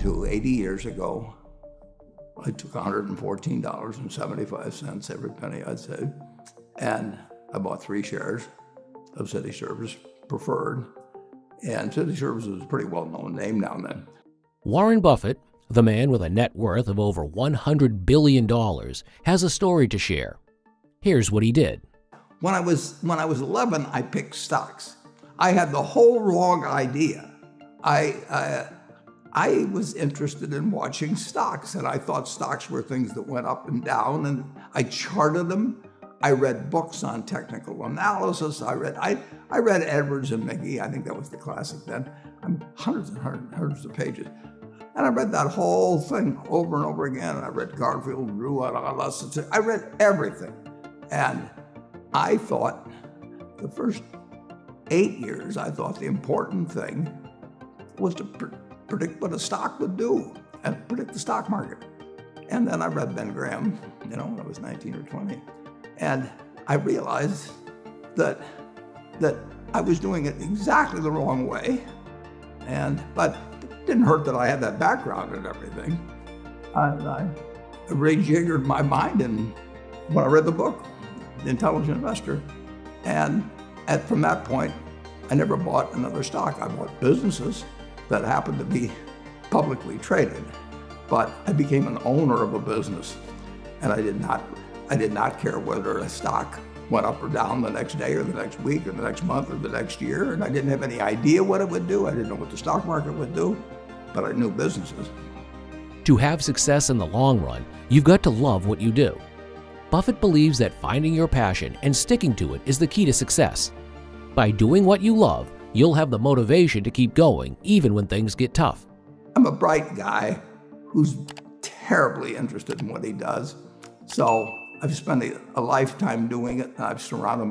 1942, 80 years ago, I took $114.75, every penny I'd saved, and I bought 3 shares of City Service Preferred. And City Service was a pretty well-known name down then. Warren Buffett, the man with a net worth of over $100 billion, has a story to share. Here's what he did. When I was 11, I picked stocks. I had the whole wrong idea. I was interested in watching stocks, and I thought stocks were things that went up and down, and I charted them. I read books on technical analysis. I read Edwards and McGee. I think that was the classic then. Hundreds and hundreds of pages. And I read that whole thing over and over again. I read Garfield, Drew, I read everything. And I thought, the first 8 years, I thought the important thing was to predict what a stock would do and predict the stock market. And then I read Ben Graham, when I was 19 or 20. And I realized that I was doing it exactly the wrong way. But it didn't hurt that I had that background and everything. I rejiggered my mind when I read the book, The Intelligent Investor. And from that point, I never bought another stock. I bought businesses that happened to be publicly traded, but I became an owner of a business, and I did not care whether a stock went up or down the next day or the next week or the next month or the next year, and I didn't have any idea what it would do. I didn't know what the stock market would do, but I knew businesses. To have success in the long run, you've got to love what you do. Buffett believes that finding your passion and sticking to it is the key to success. By doing what you love, you'll have the motivation to keep going even when things get tough. I'm a bright guy who's terribly interested in what he does. So I've spent a lifetime doing it, and I've surrounded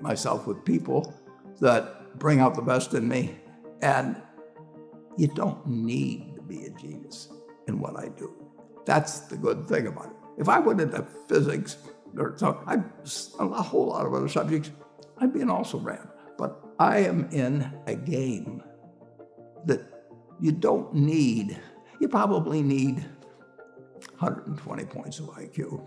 myself with people that bring out the best in me. And you don't need to be a genius in what I do. That's the good thing about it. If I went into physics or a whole lot of other subjects, I'd be an also-ran. But I am in a game that you don't need. You probably need 120 points of IQ,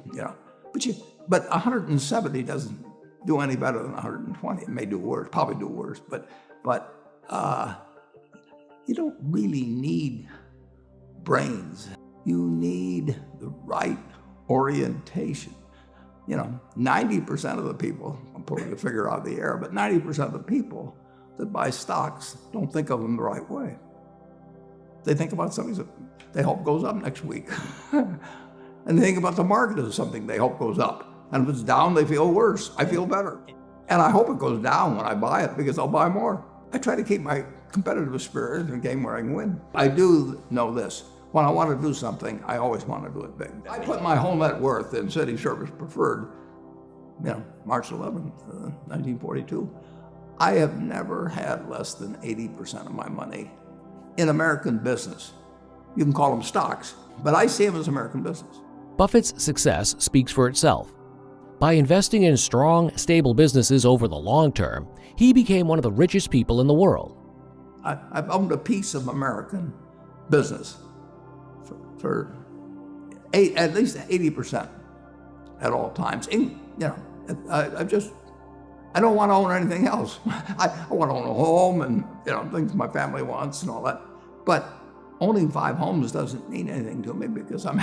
but 170 doesn't do any better than 120. It may do worse, probably do worse, but you don't really need brains. You need the right orientation. 90% of the people, I'm pulling a figure out of the air, but 90% of the people that buy stocks don't think of them the right way. They think about something that they hope goes up next week. And they think about the market as something they hope goes up. And if it's down, they feel worse. I feel better. And I hope it goes down when I buy it because I'll buy more. I try to keep my competitive spirit in a game where I can win. I do know this. When I want to do something, I always want to do it big. I put my whole net worth in City Service Preferred, March 11th, 1942. I have never had less than 80% of my money in American business. You can call them stocks, but I see them as American business. Buffett's success speaks for itself. By investing in strong, stable businesses over the long term, he became one of the richest people in the world. I've owned a piece of American business for at least 80% at all times. And, I don't want to own anything else. I want to own a home and things my family wants and all that. But owning 5 homes doesn't mean anything to me because I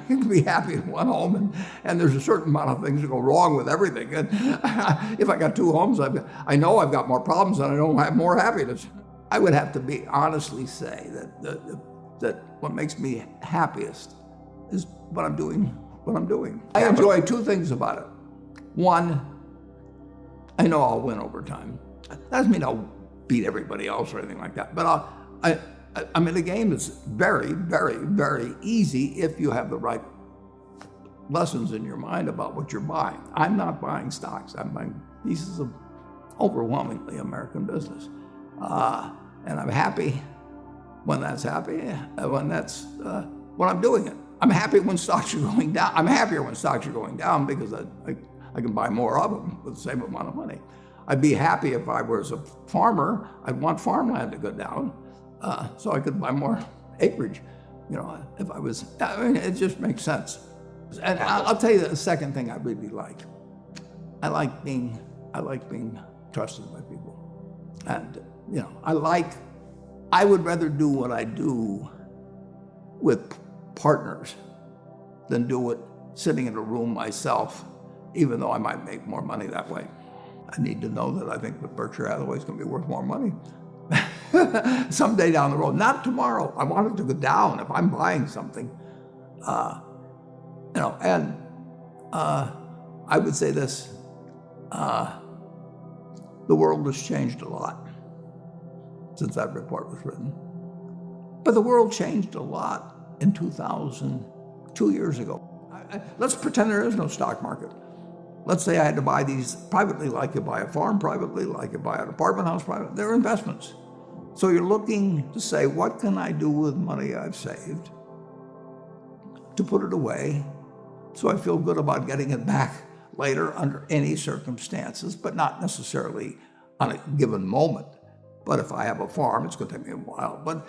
can be happy in one home, and there's a certain amount of things that go wrong with everything. And if I got 2 homes, I know I've got more problems and I don't have more happiness. I would have to honestly say that what makes me happiest is what I'm doing. I enjoy 2 things about it. One, I know I'll win over time. That doesn't mean I'll beat everybody else or anything like that, but I'm in a game that's very, very, very easy if you have the right lessons in your mind about what you're buying. I'm not buying stocks. I'm buying pieces of overwhelmingly American business. And I'm happy when that's when I'm doing it. I'm happy when stocks are going down. I'm happier when stocks are going down because I can buy more of them with the same amount of money. I'd be happy if I was a farmer. I'd want farmland to go down so I could buy more acreage. if I was, it just makes sense. And I'll tell you the second thing I really like. I like being trusted by people. And, I would rather do what I do with partners than do it sitting in a room myself, even though I might make more money that way. I need to know that I think that Berkshire Hathaway is going to be worth more money someday down the road. Not tomorrow. I want it to go down if I'm buying something. And I would say this, the world has changed a lot since that report was written. But the world changed a lot in 2000, 2 years ago. Let's pretend there is no stock market. Let's say I had to buy these privately, like you buy a farm privately, like you buy an apartment house privately. They're investments. So you're looking to say, what can I do with money I've saved to put it away so I feel good about getting it back later under any circumstances, but not necessarily on a given moment. But if I have a farm, it's going to take me a while. But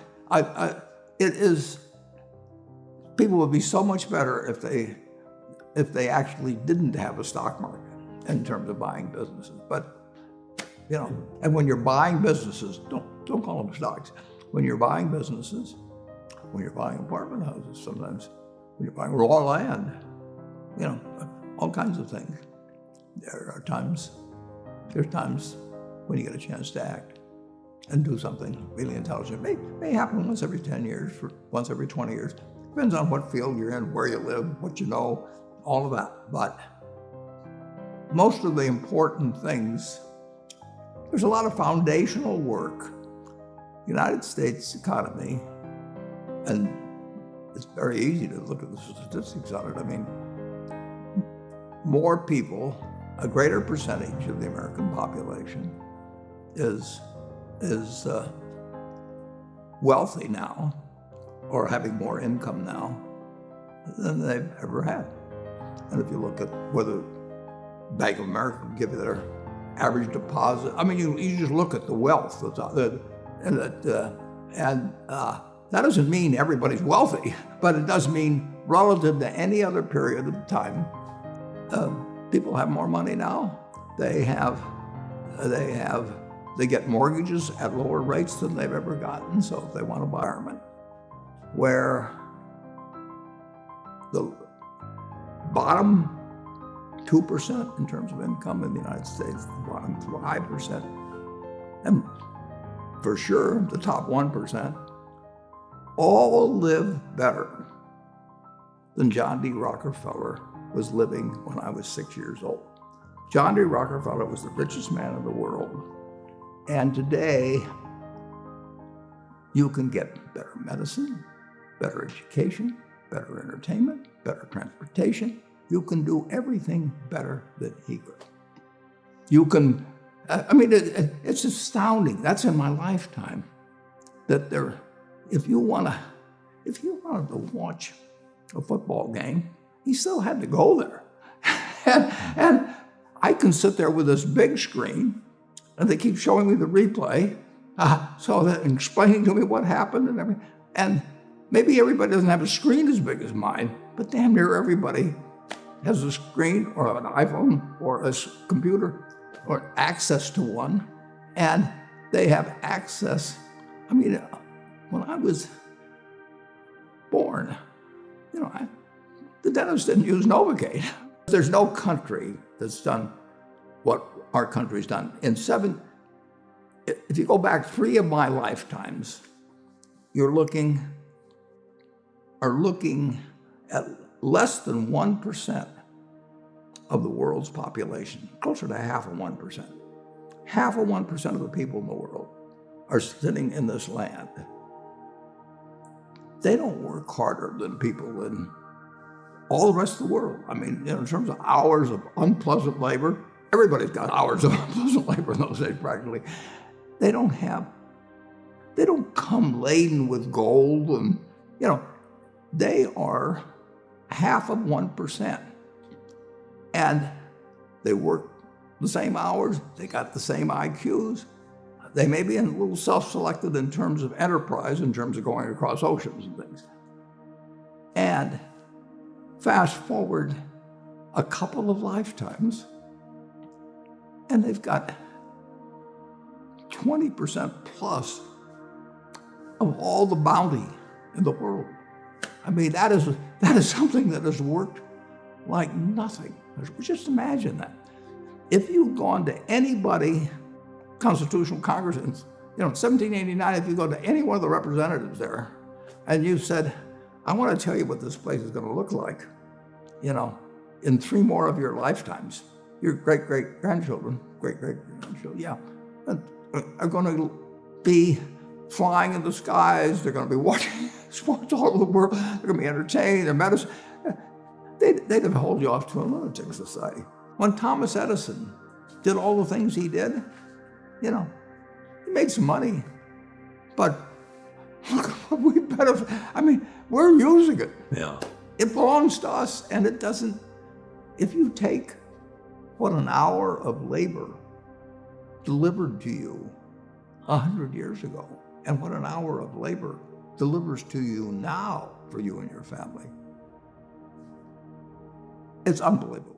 people would be so much better if they actually didn't have a stock market in terms of buying businesses. But, and when you're buying businesses, don't call them stocks. When you're buying businesses, when you're buying apartment houses, sometimes when you're buying raw land, all kinds of things. There's times when you get a chance to act and do something really intelligent. It may happen once every 10 years, once every 20 years. Depends on what field you're in, where you live, what you know, all of that. But most of the important things, there's a lot of foundational work. The United States economy, and it's very easy to look at the statistics on it. I mean, more people, a greater percentage of the American population is wealthy now, or having more income now than they've ever had. And if you look at whether Bank of America can give you their average deposit, I mean, you just look at the wealth that's out there, and that doesn't mean everybody's wealthy, but it does mean relative to any other period of time, people have more money now. They get mortgages at lower rates than they've ever gotten. So if they want to buy an apartment, where the bottom 2% in terms of income in the United States, the bottom 5%, and for sure the top 1%, all live better than John D. Rockefeller was living when I was 6 years old. John D. Rockefeller was the richest man in the world. And today, you can get better medicine, better education, better entertainment, better transportation. You can do everything better than he could. You can, it's astounding. That's in my lifetime. That if you wanted to watch a football game, he still had to go there. and I can sit there with this big screen, and they keep showing me the replay, so that explaining to me what happened and everything. And maybe everybody doesn't have a screen as big as mine, but damn near everybody has a screen or an iPhone or a computer or access to one, and they have access. I mean, when I was born, the dentist didn't use Novocaine. There's no country that's done what our country's done. If you go back 3 of my lifetimes, are looking at less than 1% of the world's population, closer to half of 1%. Half of 1% of the people in the world are sitting in this land. They don't work harder than people in all the rest of the world. I mean, in terms of hours of unpleasant labor, everybody's got hours of unpleasant labor in those days practically. They don't come laden with gold, and they are half of 1%. And they work the same hours, they got the same IQs. They may be a little self-selected in terms of enterprise, in terms of going across oceans and things. And fast forward a couple of lifetimes, and they've got 20% plus of all the bounty in the world. I mean, that is something that has worked like nothing. Just imagine that. If you've gone to anybody, Constitutional Congress, in 1789, if you go to any one of the representatives there, and you said, I want to tell you what this place is going to look like, in 3 more of your lifetimes, your great-great-grandchildren, yeah, are going to be flying in the skies. They're going to be watching sports all over the world. They're going to be entertained. Their medicine. They'd have hauled you off to a lunatic society. When Thomas Edison did all the things he did, he made some money, but look what we benefit. I mean, we're using it. Yeah. It belongs to us, and it doesn't. If you take what an hour of labor delivered to you 100 years ago, and what an hour of labor delivers to you now for you and your family, it's unbelievable.